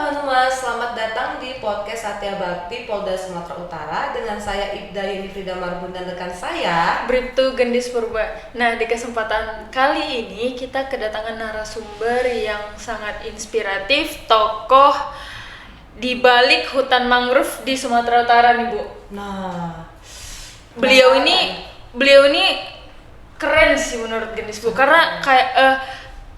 Humas, selamat datang di podcast Satya Bakti Polda Sumatera Utara dengan saya Ibda Yeni Frida Marbun dan rekan saya Bribtu Gendis Purba. Nah, di kesempatan kali ini kita kedatangan narasumber yang sangat inspiratif, tokoh di balik hutan mangrove di Sumatera Utara nih, Bu. Nah, Beliau ini keren sih menurut Gendis, Bu, karena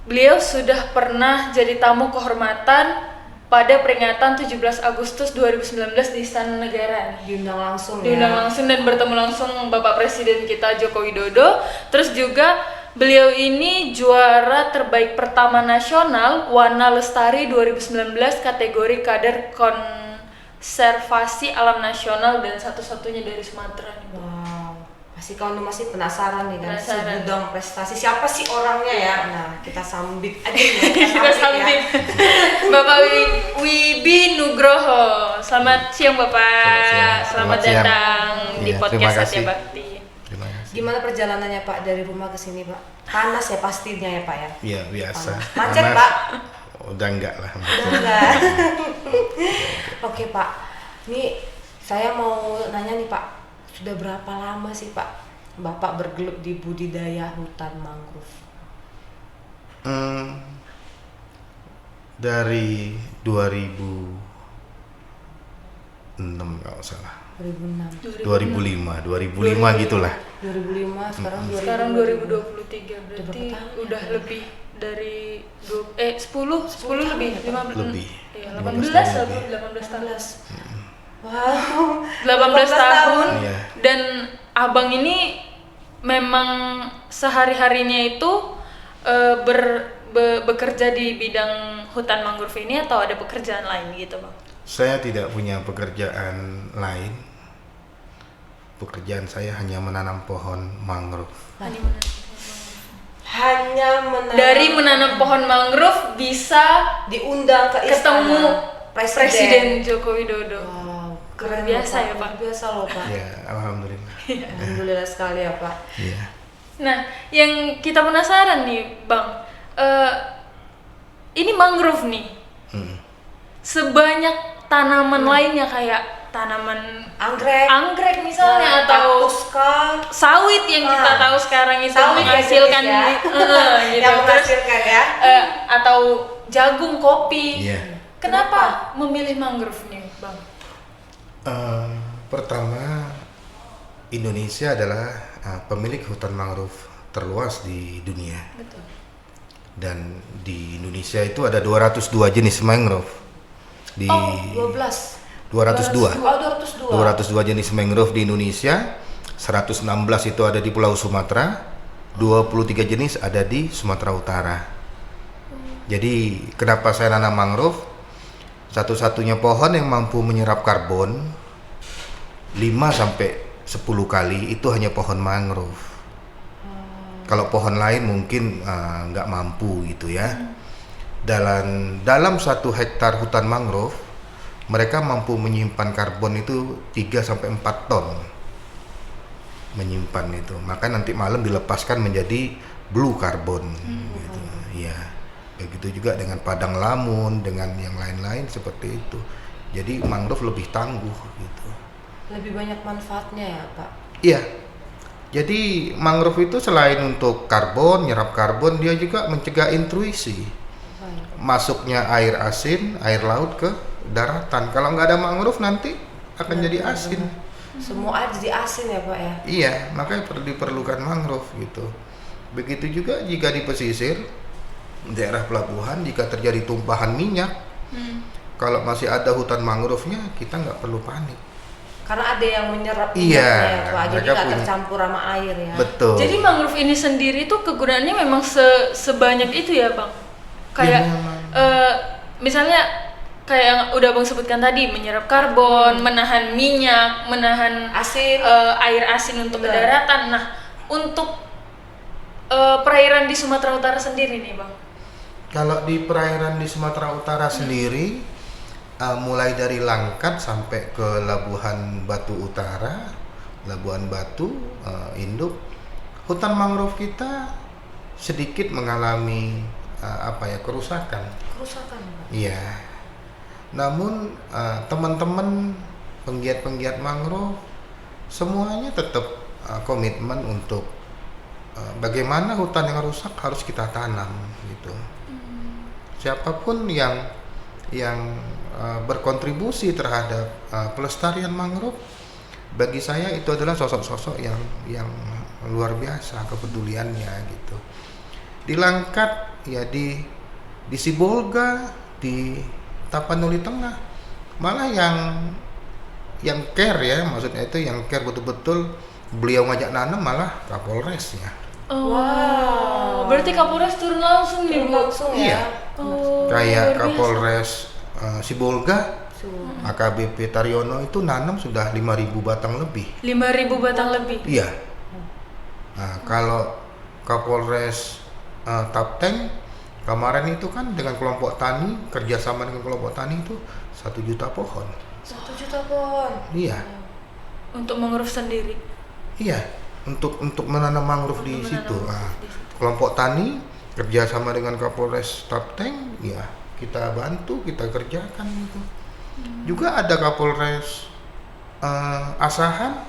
beliau sudah pernah jadi tamu kehormatan pada peringatan 17 Agustus 2019 di Istana Negara. diundang langsung Diundang langsung dan bertemu langsung Bapak Presiden kita Joko Widodo. Terus juga beliau ini juara terbaik pertama nasional Wana Lestari 2019 kategori kader konservasi alam nasional dan satu-satunya dari Sumatera. Wow, pasti kawan masih penasaran nih kan Penasaran. segudang prestasi siapa sih orangnya ya? Nah, kita sambit aja ya, Kita sambit Bapak Wibi Nugroho. Selamat siang Bapak. Selamat siang. Datang di Iya, terima podcast kasih. Satya Bakti. Terima kasih. Gimana perjalanannya Pak dari rumah ke sini Pak? Panas ya pastinya ya Pak ya? Iya, biasa. Panas. Macet, Panas. Pak? Udah enggak lah. Enggak. Oke Pak, ini saya mau nanya nih Pak, sudah berapa lama sih Pak Bapak bergelut di budidaya hutan mangrove? Dari 2006 kalau salah. 2006, 2005 gitulah. 2005, Sekarang 2023 berarti berapa tahun ya? udah lebih dari 10 lebih 15 Lebih. Iya, 15 18 tahun lebih. 18 tahun. Wow, 18 tahun Iya. dan Abang ini memang sehari-harinya itu bekerja di bidang hutan mangrove ini atau ada pekerjaan lain gitu, Bang? Saya tidak punya pekerjaan lain. Pekerjaan saya hanya menanam pohon mangrove. hanya menanam, Dari menanam pohon mangrove bisa diundang ke istana ketemu Presiden Joko Widodo. Wow, keren Luar biasa loh, Pak. ya, Pak. Luar biasa loh Pak. Ya, alhamdulillah. Alhamdulillah sekali ya Pak. Iya. Nah, yang kita penasaran nih, Bang, ini mangrove nih. Hmm. Sebanyak tanaman lainnya kayak tanaman anggrek misalnya atau kaktus kah? sawit yang kita tahu sekarang itu Sawit ya, menghasilkan jenis ya. gitu. Yang Terus, menghasilkan ya. atau jagung, kopi. Iya. Kenapa memilih mangrove nih, Bang? Pertama, Indonesia adalah pemilik hutan mangrove terluas di dunia. Betul. Dan di Indonesia itu ada 202 jenis mangrove. Di 12. 202. Oh, 202. 202 jenis mangrove di Indonesia. 116 itu ada di Pulau Sumatera. 23 jenis ada di Sumatera Utara. Jadi kenapa saya nanam mangrove? Satu-satunya pohon yang mampu menyerap karbon 5 sampai 10 kali itu hanya pohon mangrove. Kalau pohon lain mungkin nggak mampu gitu ya. Dalam 1 hektar hutan mangrove mereka mampu menyimpan karbon itu 3 sampai 4 ton. Menyimpan itu. Maka nanti malam dilepaskan menjadi blue carbon gitu. Ya. Begitu juga dengan padang lamun, dengan yang lain-lain seperti itu. Jadi mangrove lebih tangguh gitu. Lebih banyak manfaatnya ya Pak. Iya. Jadi mangrove itu selain untuk karbon, nyerap karbon, dia juga mencegah intrusi. Masuknya air asin, air laut ke daratan. Kalau nggak ada mangrove nanti akan jadi asin. Semua air jadi asin ya Pak ya. Iya, makanya diperlukan mangrove gitu. Begitu juga jika di pesisir, daerah pelabuhan, jika terjadi tumpahan minyak, kalau masih ada hutan mangrove-nya, kita nggak perlu panik. Karena ada yang menyerap Iya, minyaknya ya Pak. Jadi mereka nggak punya- tercampur sama air ya. Betul. Jadi mangrove ini sendiri tuh kegunaannya memang sebanyak itu ya, Bang? Kayak memang. misalnya kayak yang udah Bang sebutkan tadi, menyerap karbon, menahan minyak, menahan Asin. air asin untuk ke Benar. daratan. Nah, untuk perairan di Sumatera Utara sendiri nih, Bang. Kalau di perairan di Sumatera Utara sendiri, mulai dari Langkat sampai ke Labuhan Batu Utara, Labuhan Batu, Induk, hutan mangrove kita sedikit mengalami kerusakan. Kerusakan Pak. Iya. Namun teman-teman penggiat-penggiat mangrove semuanya tetap komitmen untuk bagaimana hutan yang rusak harus kita tanam gitu. Siapapun yang berkontribusi terhadap pelestarian mangrove, bagi saya itu adalah sosok-sosok yang luar biasa kepeduliannya gitu. Di Langkat ya, di Sibolga, di Tapanuli Tengah, malah yang care ya, maksudnya itu yang care betul-betul beliau ngajak nanam malah Kapolresnya. Oh, Wow. berarti Kapolres turun langsung nih, Bu? Langsung Iya. ya. Oh, Kayak luar biasa. Kapolres Sibolga, Su- AKBP Taryono itu nanam sudah 5.000 batang lebih. 5.000 batang lebih. Iya. Nah, kalau Kapolres Tapteng kemarin itu kan dengan kelompok tani, kerjasama dengan kelompok tani itu 1 juta pohon. 1 juta pohon. Iya, Untuk mangrove sendiri. iya. Untuk menanam mangrove di Untuk situ. menanam Nah, di situ. kelompok tani kerjasama dengan Kapolres Tapteng, ya kita bantu, kita kerjakan gitu. Juga ada Kapolres Asahan,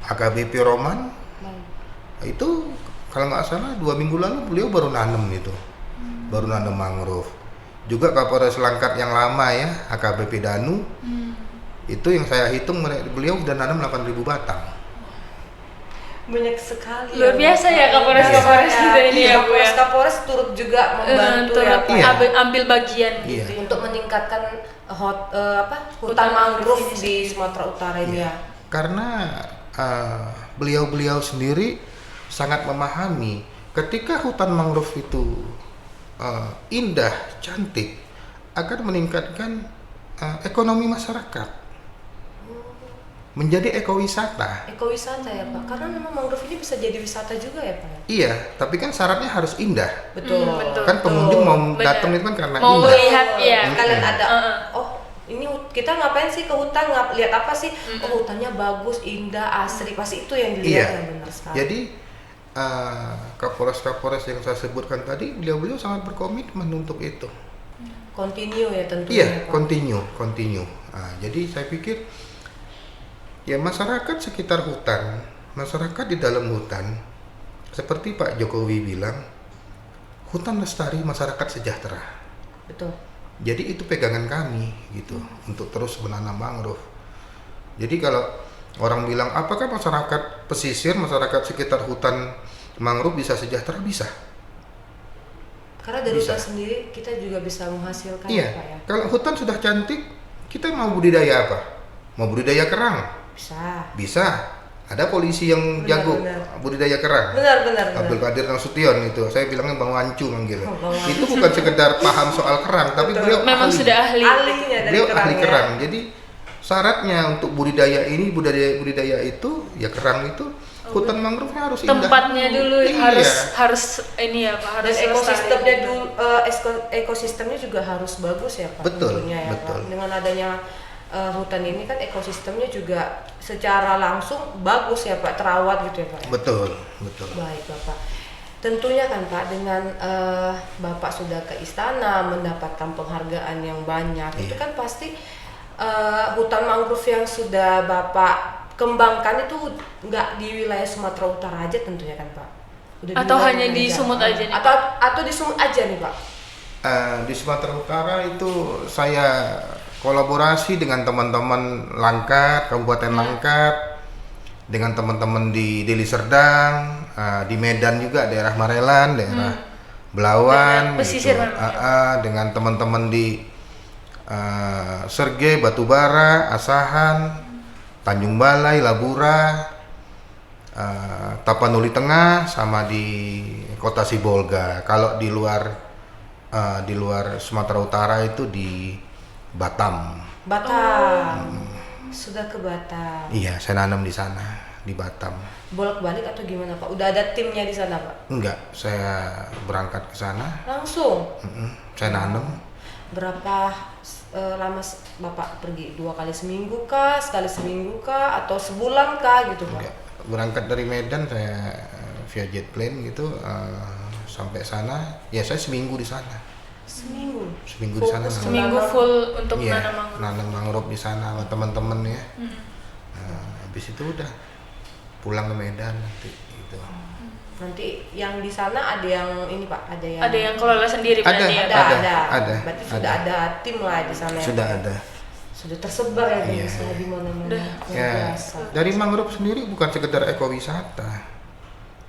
AKBP Roman, Baik. itu kalau nggak salah 2 minggu lalu beliau baru nanam gitu, baru nanam mangrove. Juga Kapolres Langkat yang lama ya, AKBP Danu, itu yang saya hitung beliau udah nanam 8.000 batang. Banyak sekali. Luar biasa ya Kapolres-Kapolres Iya. kita ini ya, Bu, ya. Kapolres turut juga membantu Turut ya, Pak. Iya. ambil bagian Iya. gitu ya. Untuk meningkatkan hutan Hutan mangrove ini di Sumatera Utara ini ya. Karena beliau-beliau sendiri sangat memahami ketika hutan mangrove itu indah, cantik, akan meningkatkan ekonomi masyarakat, menjadi ekowisata. Ekowisata ya, Pak. Karena memang mangrove ini bisa jadi wisata juga ya, Pak. Iya, tapi kan syaratnya harus indah. Betul. Betul. Kan pengunjung mau Benar. datang itu kan karena Mau indah. lihat ya. Kalian ada Heeh. oh ini kita ngapain sih ke hutan, lihat apa sih? Oh, hutannya bagus, indah, asri, pasti itu yang dilihat Iya. yang benar sekali. Jadi Kapolres-Kapolres yang saya sebutkan tadi, beliau-beliau sangat berkomitmen untuk itu. Continue ya tentunya. Iya, Pak. continue. Jadi saya pikir ya masyarakat sekitar hutan, masyarakat di dalam hutan, seperti Pak Jokowi bilang, hutan lestari, masyarakat sejahtera. Betul. Jadi itu pegangan kami gitu untuk terus menanam mangrove. Jadi kalau orang bilang apakah masyarakat pesisir, masyarakat sekitar hutan mangrove bisa sejahtera? Bisa. Karena dari Bisa. hutan sendiri kita juga bisa menghasilkan Iya. ya, Pak ya. Kalau hutan sudah cantik, kita mau budidaya apa? Mau budidaya kerang? Bisa. Bisa. Ada polisi yang Benar, jago benar. budidaya kerang. Benar. Abdul Qadir Nasution itu, saya bilangnya Bang Wancu manggil. Bang Wancu. Itu bukan sekedar paham soal kerang, tapi Betul. beliau Memang ahli. sudah ahli. Ahlinya dari Beliau kerang ahli ya. kerang. Jadi syaratnya untuk budidaya ini, budidaya itu, ya kerang itu hutan mangrove-nya harus indah. Tempatnya dulu Iya. harus ini ya Pak, Dan harus ekosistemnya lestari. dulu ekosistemnya juga harus bagus ya, Pak. Betul, tentunya ya, betul. Pak. Dengan adanya hutan ini kan ekosistemnya juga secara langsung bagus ya, Pak, terawat gitu ya, Pak. Betul. Baik, Bapak. Tentunya kan, Pak, dengan Bapak sudah ke istana mendapatkan penghargaan yang banyak, itu Iya. kan pasti hutan mangrove yang sudah Bapak kembangkan itu nggak di wilayah Sumatera Utara aja tentunya kan, Pak? Udah Atau wilayah hanya di mana Sumut aja nih, Atau di Sumut aja nih, Pak? Di Sumatera Utara itu saya kolaborasi dengan teman-teman Langkat, Kabupaten Langkat, dengan teman-teman di Deli Serdang, di Medan juga, daerah Marelan, daerah Belawan, Daerah pesisir gitu. memang. Dengan teman-teman di Serge, Batubara, Asahan, Tanjung Balai, Labura, Tapanuli Tengah, sama di Kota Sibolga. Kalau di luar Sumatera Utara itu di Batam. Batam. Sudah ke Batam. Iya, saya nanam di sana, di Batam. Bolak-balik atau gimana, Pak? Udah ada timnya di sana, Pak? Enggak, saya berangkat ke sana, Langsung. saya nanam. Berapa lama Bapak pergi? 2 kali seminggu kah? Sekali seminggu kah? Atau sebulan kah gitu, Pak? Enggak, berangkat dari Medan saya via jet plane gitu sampai sana, ya saya seminggu di sana. Seminggu. seminggu di sana. Fokus Seminggu full untuk Iya, nanam mangrove. nanam mangrove di sana sama teman-teman ya. Mm. Nah, habis itu udah pulang ke Medan nanti gitu. Nanti yang di sana ada yang ini Pak, Ada yang kelola sendiri Ada, berarti ya? ada. Berarti sudah ada tim lah di sana. ya? Sudah ada. Sudah tersebar ya Iya. jenisnya di mana-mana. Udah. Luar Ya, biasa. dari mangrove sendiri bukan sekedar ekowisata.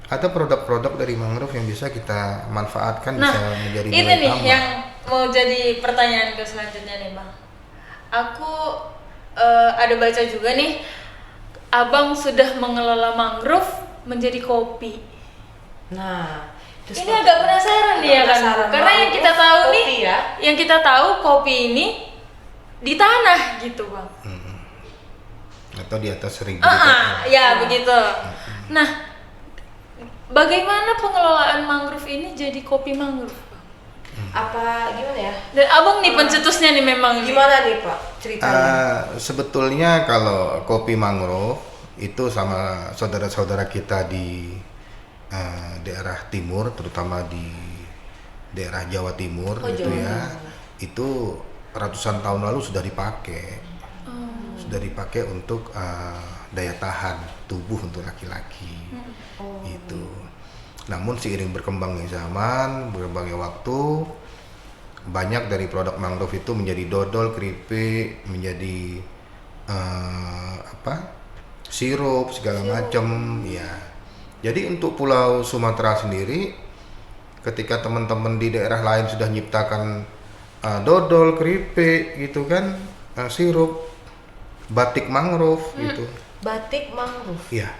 Ada produk-produk dari mangrove yang bisa kita manfaatkan, Nah, bisa menjadi itu nilai nih tambah. yang mau jadi pertanyaan ke selanjutnya nih Bang. Aku ada baca juga nih, Abang sudah mengelola mangrove menjadi kopi. Nah, terus Ini agak penasaran nih ya kan, penasaran karena yang banget. kita tahu Kopi nih, ya. yang kita tahu kopi ini di tanah gitu Bang. Atau di atas 1000 Ya begitu. Nah, bagaimana pengelolaan mangrove ini jadi kopi mangrove? Bang? Apa gimana ya? Dan Abang nih pencetusnya nih memang nih. Gimana nih Pak ceritanya? Sebetulnya kalau kopi mangrove itu sama saudara-saudara kita di daerah timur, terutama di daerah Jawa Timur Oh, gitu Jawa ya, Timur. itu ratusan tahun lalu sudah dipakai, sudah dipakai untuk daya tahan tubuh untuk laki-laki, Oh. itu. Namun seiring berkembangnya zaman, berkembangnya waktu, banyak dari produk mangrove itu menjadi dodol, keripik, menjadi sirup segala macam ya. Jadi untuk Pulau Sumatera sendiri, ketika teman-teman di daerah lain sudah nyiptakan dodol, keripik gitu kan, sirup, batik mangrove gitu, Batik mangrove. ya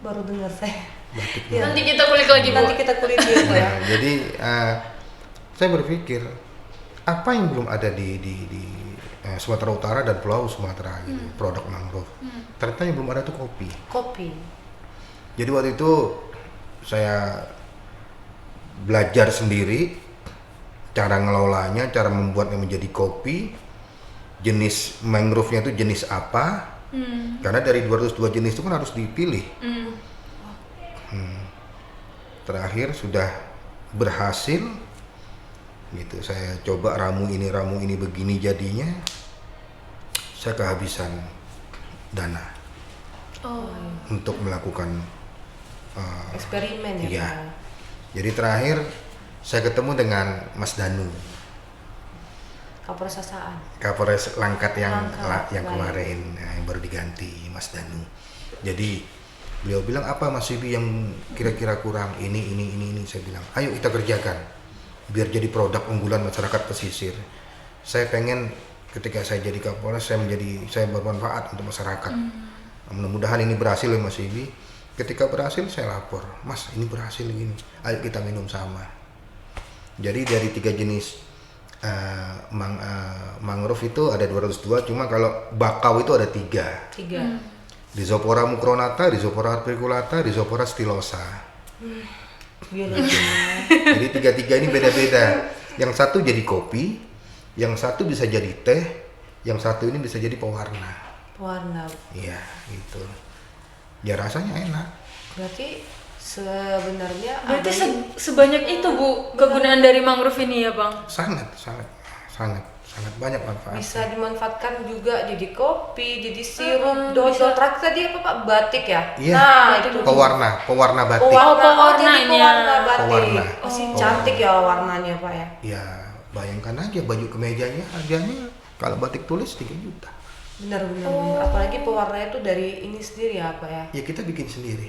Baru dengar saya. batik. Ya. Nanti kita kulik lagi Bu. Nanti kita kulik dulu Pak ya. Nah, jadi saya berpikir apa yang belum ada di Sumatera Utara dan Pulau Sumatera gitu, produk mangrove. Ternyata yang belum ada tuh kopi. Kopi. Jadi waktu itu saya belajar sendiri cara ngelolanya, cara membuatnya menjadi kopi, jenis mangrove-nya itu jenis apa. Karena dari 202 jenis itu kan harus dipilih. Terakhir sudah berhasil gitu, saya coba ramu ini begini jadinya, saya kehabisan dana untuk melakukan Eksperimen ya. iya. Pak? Jadi terakhir saya ketemu dengan Mas Danu, Kapolres Sasaan. Kapolres Langkat yang Langkat, yang baik. kemarin, yang baru diganti Mas Danu. Jadi beliau bilang, apa Mas Sibi yang kira-kira kurang, ini. Saya bilang, ayo kita kerjakan biar jadi produk unggulan masyarakat pesisir. Saya pengen ketika saya jadi Kapolres, saya bermanfaat untuk masyarakat. Mudah-mudahan ini berhasil ya Mas Sibi. Ketika berhasil saya lapor, Mas ini berhasil gini, ayo kita minum sama. Jadi dari 3 jenis mangrove itu ada 202, cuma kalau bakau itu ada 3. 3. Rhizopora mucronata, Rhizopora articulata, Rhizopora stylosa. Biologi. Jadi 3 ini beda-beda. Yang satu jadi kopi, yang satu bisa jadi teh, yang satu ini bisa jadi pewarna. Warna. Iya, gitu. Ya rasanya enak. Berarti sebenarnya Berarti ada sebanyak itu Bu kegunaan dari mangrove ini ya Bang? Sangat banyak manfaat. bisa dimanfaatkan juga jadi kopi, jadi sirup, dodol. Terakhir tadi apa Pak? Batik ya? Iya. Nah, itu. Pewarna batik. Jadi pewarnanya. pewarna batik. Pewarna. Masih Oh. cantik ya warnanya Pak ya? Ya, bayangkan aja baju kemejanya harganya kalau batik tulis 3 juta. Benar. Apalagi pewarnanya itu dari ini sendiri ya Pak ya? Ya kita bikin sendiri.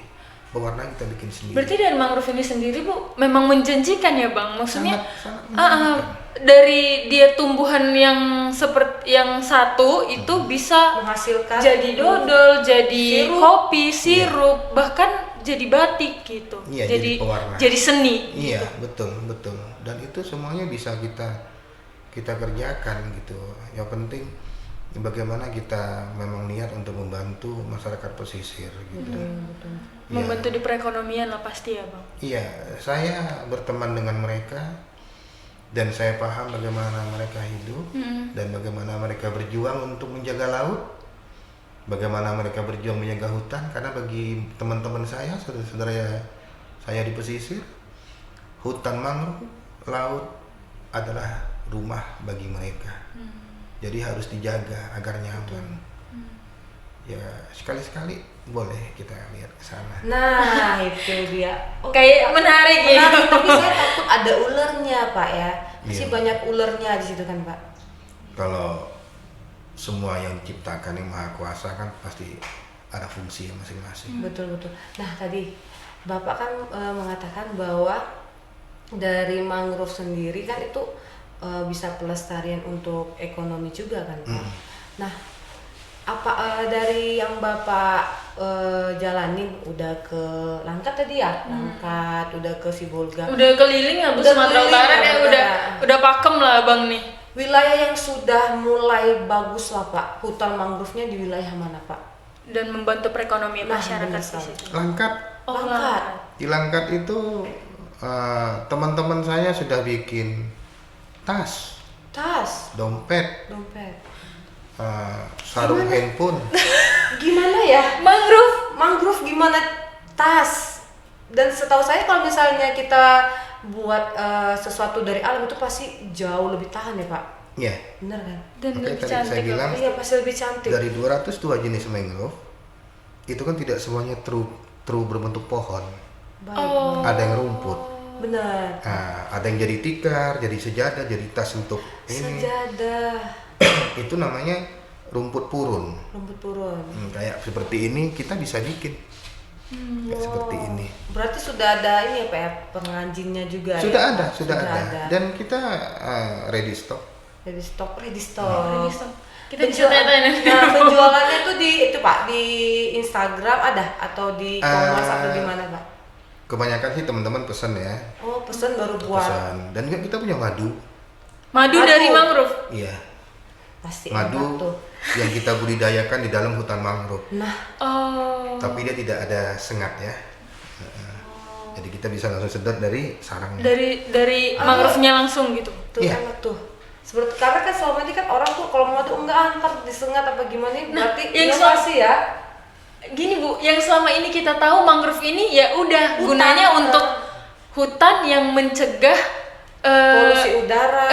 Pewarna kita bikin sendiri. Berarti dari mangrove ini sendiri Bu memang menjanjikan ya Bang? Maksudnya sangat dari dia tumbuhan yang seperti yang satu itu bisa Menghasilkan jadi dodol, jadi Sirup. kopi, sirup, bahkan jadi batik gitu. Iya, jadi pewarna. jadi seni. Iya, betul. Dan itu semuanya bisa kita kerjakan gitu. Yang penting bagaimana kita memang niat untuk membantu masyarakat pesisir gitu. Betul. Membantu di perekonomian lah pasti ya Bang. Iya, saya berteman dengan mereka dan saya paham bagaimana mereka hidup dan bagaimana mereka berjuang untuk menjaga laut, bagaimana mereka berjuang menjaga hutan. Karena bagi teman-teman saya, saudara-saudara saya di pesisir, hutan mangrove, laut adalah rumah bagi mereka. Jadi harus dijaga agar nyaman. Ya sekali-sekali boleh kita lihat ke sana. Nah, itu dia. Kayak menarik ya. Menarik, tapi saya takut ada ulernya, Pak ya. Masih Iya. banyak ulernya di situ kan, Pak. Kalau semua yang diciptakan yang maha kuasa kan pasti ada fungsi masing-masing. Betul betul. Nah tadi Bapak kan mengatakan bahwa dari mangrove sendiri kan itu bisa pelestarian untuk ekonomi juga kan Pak. Nah apa dari yang Bapak jalanin udah ke Langkat tadi ya, Langkat, udah ke Sibolga, Udah keliling ya Bu Udah Sumatera keliling Utara ya, kayak Utara. udah pakem lah Bang nih. wilayah yang sudah mulai bagus lah Pak, hutan mangrove-nya di wilayah mana Pak? Dan membantu perekonomian Nah, masyarakat benar di sekali. situ. Langkat, Oh, Langkat. Langkat. di Langkat itu teman-teman saya sudah bikin tas, Tas, dompet, dompet. sarung handphone. Gimana ya? Mangrove gimana tas? Dan setahu saya kalau misalnya kita buat sesuatu dari alam itu pasti jauh lebih tahan ya Pak? Ya, Bener kan? Dan makanya lebih tadi saya cantik. bilang Iya pasti lebih cantik. dari 202 jenis mangrove itu kan tidak semuanya true berbentuk pohon. Baik. Oh. Ada yang rumput. Benar. Nah, ada yang jadi tikar, jadi sejadah, jadi tas untuk ini. Sejadah, Itu namanya rumput purun. rumput purun. Kayak seperti ini kita bisa bikin. Kayak seperti ini. Berarti sudah ada ini ya Pak ya, pengrajinnya juga Sudah ya? ada, sudah ada. Dan kita ready stock. Ready stock. Ready stock. Kita bisa Penjual- tanya-tanya. Nah, penjualannya tuh di itu Pak, di Instagram ada atau di e-commerce atau di mana Pak? Kebanyakan sih teman-teman pesan ya. Oh, pesen baru buat. Pesan. Dan juga kita punya madu. Madu Madu. dari mangrove. Iya. Pasti enak Madu tuh. yang kita budidayakan di dalam hutan mangrove. Nah, Oh. Tapi dia tidak ada sengat ya. Jadi kita bisa langsung sedot dari sarangnya. Dari mangrove-nya langsung gitu. tuh Iya. enak tuh. Seperti karena kan selama ini kan orang tuh kalau madu enggak antar disengat apa gimana berarti yang inovasi ya. Gini Bu, yang selama ini kita tahu mangrove ini ya udah Hutan. gunanya untuk hutan yang mencegah Polusi udara.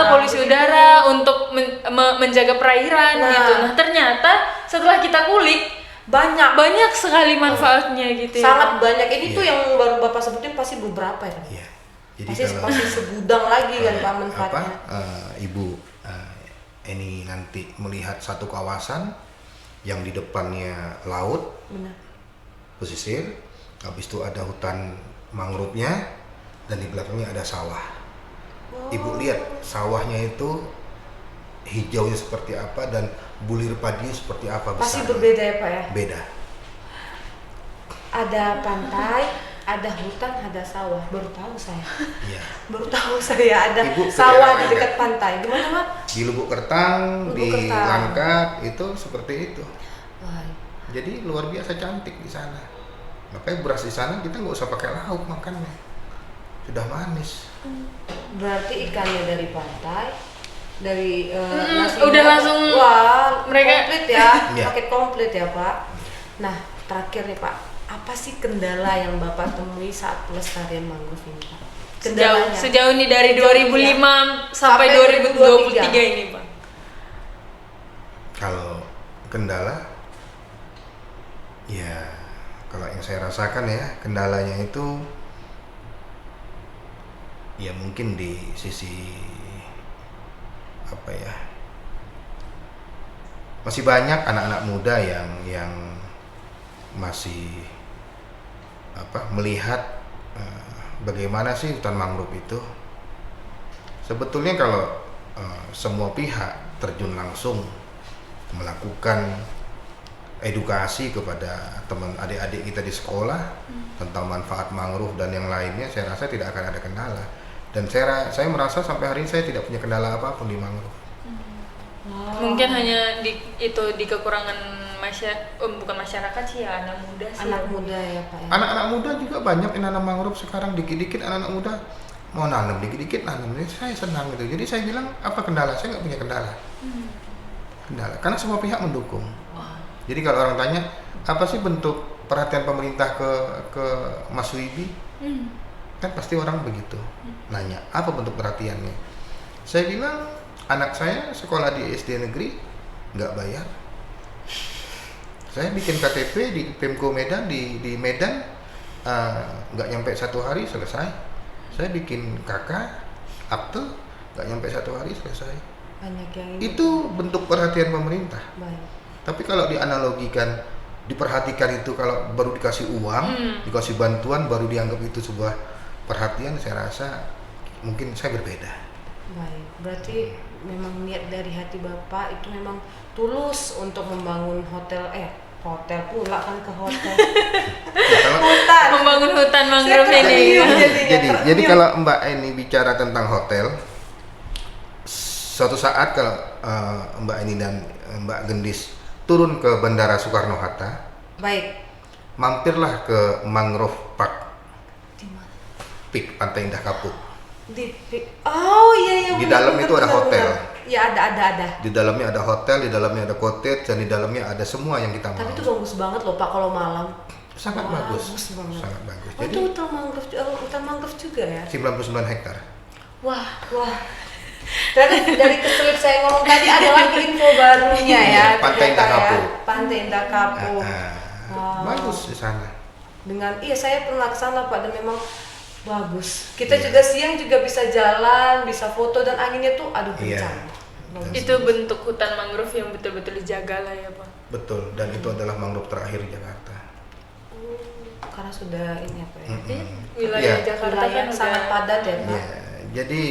polusi udara, untuk menjaga perairan Nah. gitu. Nah ternyata setelah kita kulik banyak sekali manfaatnya gitu ya. Sangat banyak. Ini tuh Iya. yang baru Bapak sebutin pasti beberapa ya kan? Iya. Jadi Pasti kalau pasti segudang lagi kan Pak manfaatnya. Ibu ini nanti melihat satu kawasan yang di depannya laut, Benar. pesisir, habis itu ada hutan mangrove-nya, dan di belakangnya ada sawah. Ibu lihat sawahnya itu hijaunya seperti apa dan bulir padinya seperti apa Pasti besarnya. berbeda ya Pak ya. Beda. Ada pantai, ada hutan, ada sawah. Baru tahu saya. Iya. Baru tahu saya ada Ibu ke sawah daerah di dekat pantai. Gimana Pak? Di Lubuk Kertang, Lubuk di Kertang. Langkat itu seperti itu. Wah, Jadi luar biasa cantik di sana. Makanya beras di sana kita nggak usah pakai lauk makannya, sudah manis. berarti ikannya dari pantai, dari udah langsung wah mereka- komplit ya, Iya. paket komplit ya Pak. Nah terakhir nih Pak, apa sih kendala yang Bapak temui saat pelestarian mangrove ini Pak? Sejauh ini dari Sejauh 2005 ini ya. sampai Sampai 2023 ini Pak. Kalau kendala, ya kalau yang saya rasakan ya kendalanya itu, ya mungkin di sisi apa ya, masih banyak anak-anak muda yang masih melihat bagaimana sih hutan mangrove itu. Sebetulnya kalau semua pihak terjun langsung melakukan edukasi kepada teman adik-adik kita di sekolah tentang manfaat mangrove dan yang lainnya, saya rasa tidak akan ada kendala. Dan saya merasa sampai hari ini saya tidak punya kendala apapun di mangrove. Mungkin hanya di kekurangan bukan masyarakat sih ya, anak muda sih. Anak muda ya Pak ya. Anak-anak muda juga banyak yang nanam mangrove sekarang, dikit-dikit anak-anak muda mau nanam, dikit-dikit nanam. Jadi saya senang gitu. Jadi saya bilang apa kendala? Saya nggak punya kendala. Kendala karena semua pihak mendukung. Jadi kalau orang tanya apa sih bentuk perhatian pemerintah ke Mas Wibi, kan pasti orang begitu nanya apa bentuk perhatiannya. Saya bilang anak saya sekolah di SD negeri nggak bayar. Saya bikin KTP di Pemko Medan di Medan nggak nyampe 1 hari selesai. Saya bikin KK akte nggak nyampe 1 hari selesai. Banyak yang ini. Itu bentuk perhatian pemerintah. Baik. Tapi kalau dianalogikan, diperhatikan itu kalau baru dikasih uang, dikasih bantuan, baru dianggap itu sebuah perhatian, saya rasa mungkin saya berbeda. Baik, berarti memang niat dari hati Bapak itu memang tulus untuk membangun hotel pula kan ke hotel. Ya, kalau, Hutan. Membangun hutan mangrove Saya ini. terdiam. jadi kalau Mbak Eni bicara tentang hotel, suatu saat kalau Mbak Eni dan Mbak Gendis turun ke Bandara Soekarno-Hatta, Baik. mampirlah ke Mangrove Park, Di mana? Peak Pantai Indah Kapuk. Oh iya. Di dalam itu ada hotel. Ya ada. Di dalamnya ada hotel, di dalamnya ada cottage, dan di dalamnya ada semua yang kita mau. Tapi itu bagus banget loh Pak kalau malam. Sangat bagus. Banget. Sangat bagus. Oh, Jadi itu hutan mangrove juga ya? 99 hektar. Wah. Dari keselip saya ngomong tadi ada lagi info barunya ya. Iya, Pantai Indah ternyata ya. Kapuk. Pantai Indah Kapuk. Wow. Bagus di sana. Saya pernah ke sana Pak dan memang bagus. Kita juga siang juga bisa jalan, bisa foto dan anginnya tuh aduh kencang. Bagus. Itu bentuk hutan mangrove yang betul-betul dijaga lah ya Pak. Betul, dan itu adalah mangrove terakhir di Jakarta. Karena sudah ini apa ya? Wilayah Iya. Jakarta Wilayah kan yang sangat udah- padat ya Pak. Ya, jadi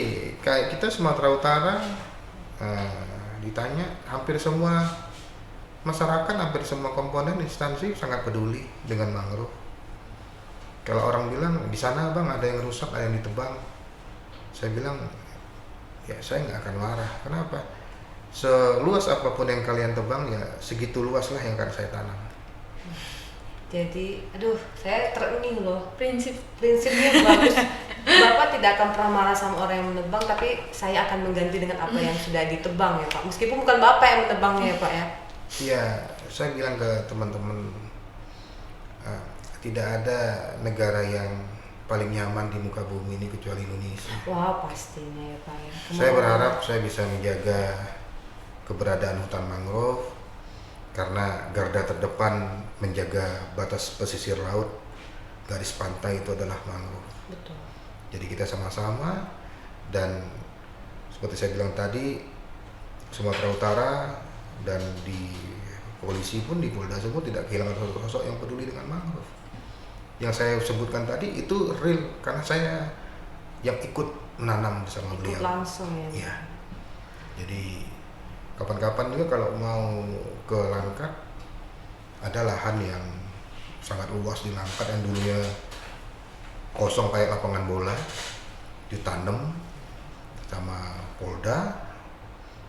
kayak kita Sumatera Utara ditanya hampir semua masyarakat, hampir semua komponen instansi sangat peduli dengan mangrove. Kalau orang bilang di sana bang ada yang rusak, ada yang ditebang, saya bilang ya saya nggak akan marah. Kenapa? Seluas apapun yang kalian tebang ya segitu luaslah yang akan saya tanam. Jadi, saya terenyuh loh. prinsipnya Prinsipnya bagus. Bapak tidak akan pernah marah sama orang yang menebang, tapi saya akan mengganti dengan apa yang sudah ditebang ya Pak. Meskipun bukan Bapak yang menebangnya ya Pak ya. Iya, saya bilang ke teman-teman tidak ada negara yang paling nyaman di muka bumi ini kecuali Indonesia. Wah pastinya ya Pak ya. Saya berharap saya bisa menjaga keberadaan hutan mangrove karena garda terdepan menjaga batas pesisir laut, garis pantai itu adalah mangrove. Betul. Jadi kita sama-sama, dan seperti saya bilang tadi, Sumatera Utara dan di polisi pun, di Polda semua tidak kehilangan sosok yang peduli dengan mangrove. Yang saya sebutkan tadi itu real karena saya yang ikut menanam bersama Ikut beliau. langsung ya. Iya. Jadi kapan-kapan juga kalau mau ke Langkat, ada lahan yang sangat luas di Langkat yang dulunya kosong kayak lapangan bola, ditanam sama Polda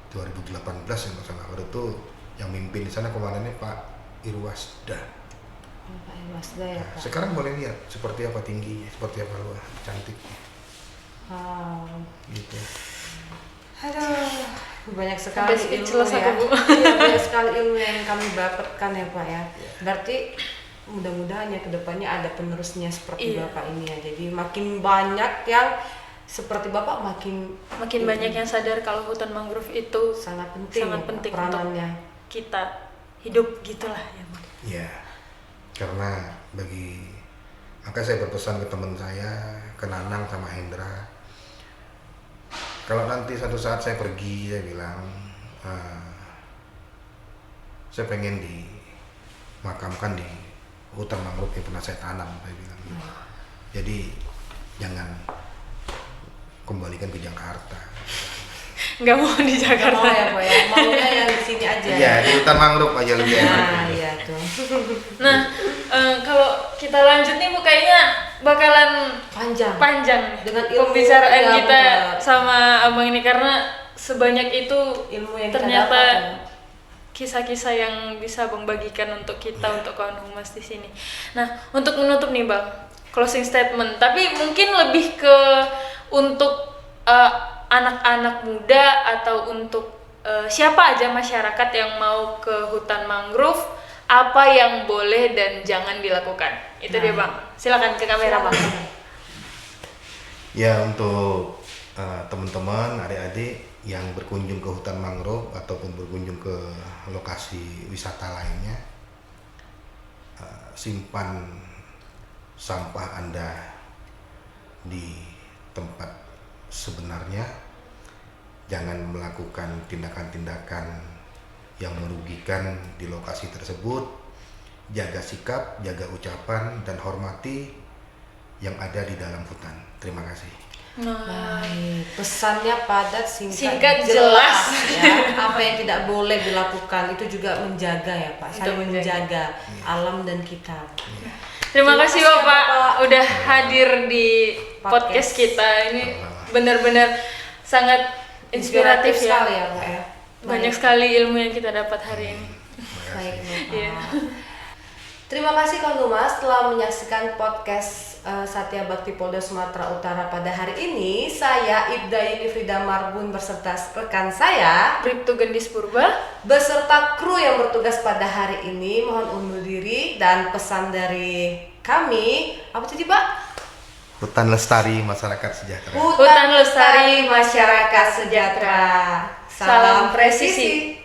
2018 yang nggak salah. Waktu itu yang mimpin di sana komandannya Pak Irwasda. Pak Irwasda ya Pak. Sekarang boleh lihat seperti apa tingginya, seperti apa luas, cantiknya, Wow. gitu. Aduh, banyak sekali Sampai ilmu speechless ya. aku, Bu. Iya, banyak sekali ilmu yang kami dapatkan ya Pak ya. Berarti mudah-mudahan ya kedepannya ada penerusnya seperti Iya. Bapak ini ya. Jadi makin banyak yang seperti Bapak makin banyak yang sadar kalau hutan mangrove itu sangat penting, sangat ya, Pak, penting peranannya. untuk kita hidup gitulah ya Pak. Ya, karena maka saya berpesan ke teman saya, ke Nanang sama Hendra, kalau nanti satu saat saya pergi, saya bilang saya pengen dimakamkan di hutan mangrove yang pernah saya tanam, saya bilang. Jadi jangan kembalikan ke Jakarta. Nggak mau di Nggak Jakarta. mau ya Pak ya, maunya yang di sini aja. Iya, di hutan mangrove aja lebih enak. Nah, iya tuh. Nah, kalau kita lanjut nih Bu, kayaknya bakalan Panjang. panjang Dengan ilmu pembicaraan ya, kita benar. sama Abang ini karena sebanyak itu Ilmu yang kita ternyata dapat, ya. kisah-kisah yang bisa Bang bagikan untuk kita, untuk kawan humas di sini. Nah, untuk menutup nih Bang, closing statement, tapi mungkin lebih ke untuk anak-anak muda atau untuk siapa aja masyarakat yang mau ke hutan mangrove, apa yang boleh dan jangan dilakukan. Itu dia Bang. Silakan ke kamera Bang. Ya, untuk teman-teman, adik-adik yang berkunjung ke hutan mangrove ataupun berkunjung ke lokasi wisata lainnya, simpan sampah Anda di tempat sebenarnya. Jangan melakukan tindakan-tindakan yang merugikan di lokasi tersebut. Jaga sikap, jaga ucapan, dan hormati yang ada di dalam hutan. Terima kasih. Baik, pesannya padat, Singkat, jelas, jelas. ya. Apa yang tidak boleh dilakukan itu juga menjaga ya Pak, Itu saling menjaga alam dan kita. Terima kasih Bapak Bapak. udah hadir di podcast kita. Ini benar-benar sangat inspiratif ya. sekali ya Pak ya. Banyak sekali ilmu yang kita dapat hari ini. Baik Bapak. Iya. Terima kasih Kang Dumas telah menyaksikan podcast Satya Bakti Polda Sumatera Utara pada hari ini. Saya Ibda Yeni Frida Marbun beserta rekan saya Bribtu Gendis Purba. beserta kru yang bertugas pada hari ini mohon undur diri, dan pesan dari kami apa tadi Pak? Hutan lestari, masyarakat sejahtera. Hutan lestari, masyarakat sejahtera. Salam presisi.